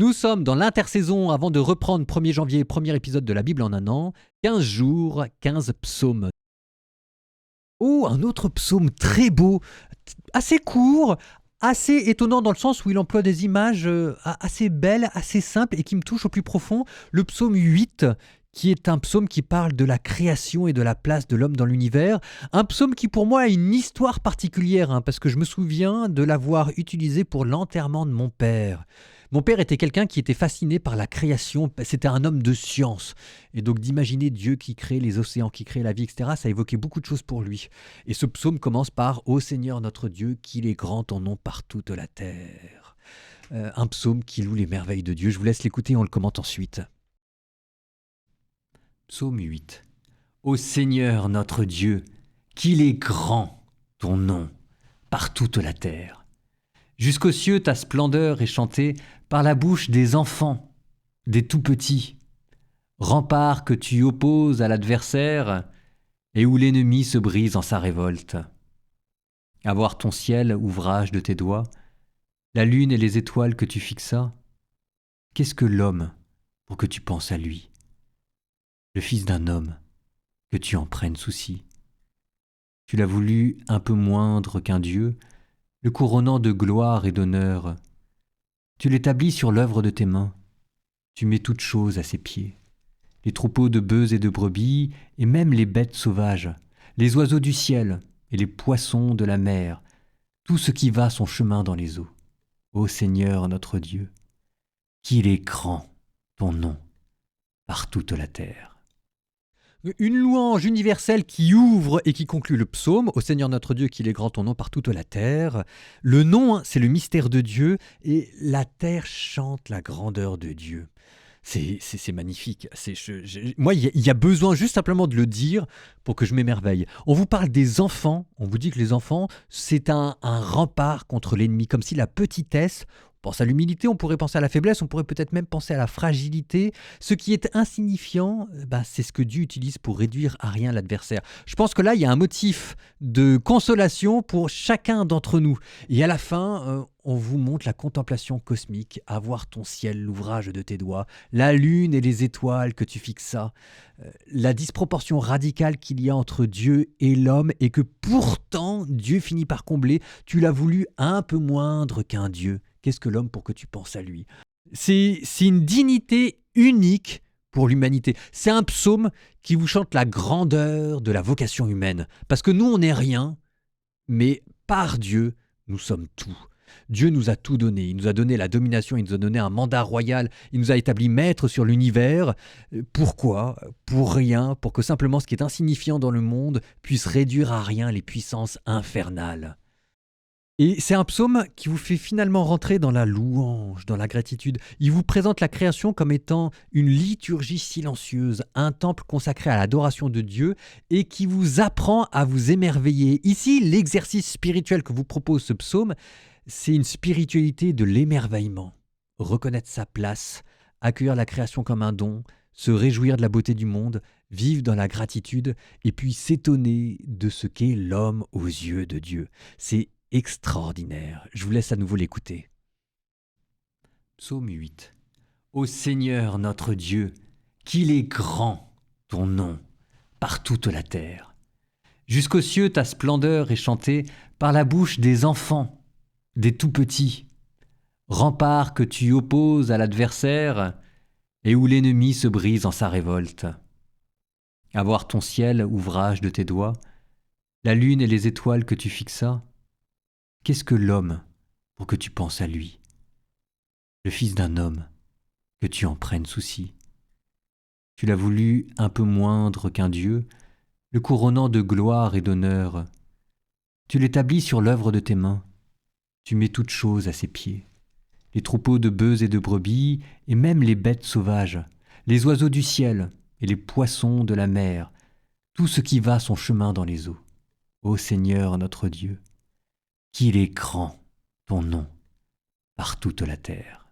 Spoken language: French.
Nous sommes dans l'intersaison avant de reprendre 1er janvier, premier épisode de la Bible en un an. 15 jours, 15 psaumes. Oh, un autre psaume très beau, assez court, assez étonnant dans le sens où il emploie des images assez belles, assez simples et qui me touchent au plus profond. Le psaume 8, qui est un psaume qui parle de la création et de la place de l'homme dans l'univers. Un psaume qui pour moi a une histoire particulière, parce que je me souviens de l'avoir utilisé pour l'enterrement de mon père. Mon père était quelqu'un qui était fasciné par la création, c'était un homme de science. Et donc d'imaginer Dieu qui crée les océans, qui crée la vie, etc., ça évoquait beaucoup de choses pour lui. Et ce psaume commence par « Ô Seigneur notre Dieu, qu'il est grand ton nom par toute la terre ». Un psaume qui loue les merveilles de Dieu. Je vous laisse l'écouter et on le commente ensuite. Psaume 8. Ô Seigneur notre Dieu, qu'il est grand ton nom par toute la terre. Jusqu'aux cieux ta splendeur est chantée par la bouche des enfants, des tout-petits. Rempart que tu opposes à l'adversaire et où l'ennemi se brise en sa révolte. À voir ton ciel, ouvrage de tes doigts, la lune et les étoiles que tu fixas, qu'est-ce que l'homme pour que tu penses à lui? Le fils d'un homme, que tu en prennes souci. Tu l'as voulu un peu moindre qu'un dieu, le couronnant de gloire et d'honneur. Tu l'établis sur l'œuvre de tes mains. Tu mets toutes choses à ses pieds. Les troupeaux de bœufs et de brebis, et même les bêtes sauvages, les oiseaux du ciel et les poissons de la mer, tout ce qui va son chemin dans les eaux. Ô Seigneur notre Dieu, qu'il est grand ton nom par toute la terre. Une louange universelle qui ouvre et qui conclut le psaume. Ô Seigneur notre Dieu, qu'il est grand ton nom par toute la terre. Le nom, c'est le mystère de Dieu et la terre chante la grandeur de Dieu. C'est magnifique. Moi, il y a besoin juste simplement de le dire pour que je m'émerveille. On vous parle des enfants. On vous dit que les enfants, c'est un rempart contre l'ennemi. Comme si la petitesse... On pense à l'humilité, on pourrait penser à la faiblesse, on pourrait peut-être même penser à la fragilité. Ce qui est insignifiant, c'est ce que Dieu utilise pour réduire à rien l'adversaire. Je pense que là, il y a un motif de consolation pour chacun d'entre nous. Et à la fin, on vous montre la contemplation cosmique, à voir ton ciel, l'ouvrage de tes doigts, la lune et les étoiles que tu fixas, la disproportion radicale qu'il y a entre Dieu et l'homme et que pourtant Dieu finit par combler. Tu l'as voulu un peu moindre qu'un Dieu. Qu'est-ce que l'homme pour que tu penses à lui? C'est une dignité unique pour l'humanité. C'est un psaume qui vous chante la grandeur de la vocation humaine. Parce que nous, on n'est rien, mais par Dieu, nous sommes tout. Dieu nous a tout donné. Il nous a donné la domination, il nous a donné un mandat royal, il nous a établi maître sur l'univers. Pourquoi? Pour rien, pour que simplement ce qui est insignifiant dans le monde puisse réduire à rien les puissances infernales. Et c'est un psaume qui vous fait finalement rentrer dans la louange, dans la gratitude. Il vous présente la création comme étant une liturgie silencieuse, un temple consacré à l'adoration de Dieu et qui vous apprend à vous émerveiller. Ici, l'exercice spirituel que vous propose ce psaume, c'est une spiritualité de l'émerveillement. Reconnaître sa place, accueillir la création comme un don, se réjouir de la beauté du monde, vivre dans la gratitude et puis s'étonner de ce qu'est l'homme aux yeux de Dieu. C'est extraordinaire. Je vous laisse à nouveau l'écouter. Psaume 8. Ô Seigneur notre Dieu, qu'il est grand ton nom par toute la terre. Jusqu'aux cieux ta splendeur est chantée par la bouche des enfants, des tout-petits. Rempart que tu opposes à l'adversaire et où l'ennemi se brise en sa révolte. À voir ton ciel, ouvrage de tes doigts, la lune et les étoiles que tu fixas, qu'est-ce que l'homme pour que tu penses à lui? Le fils d'un homme, que tu en prennes souci. Tu l'as voulu un peu moindre qu'un dieu, le couronnant de gloire et d'honneur. Tu l'établis sur l'œuvre de tes mains. Tu mets toutes choses à ses pieds. Les troupeaux de bœufs et de brebis, et même les bêtes sauvages, les oiseaux du ciel et les poissons de la mer, tout ce qui va son chemin dans les eaux. Ô Seigneur notre Dieu, qu'il est grand ton nom par toute la terre.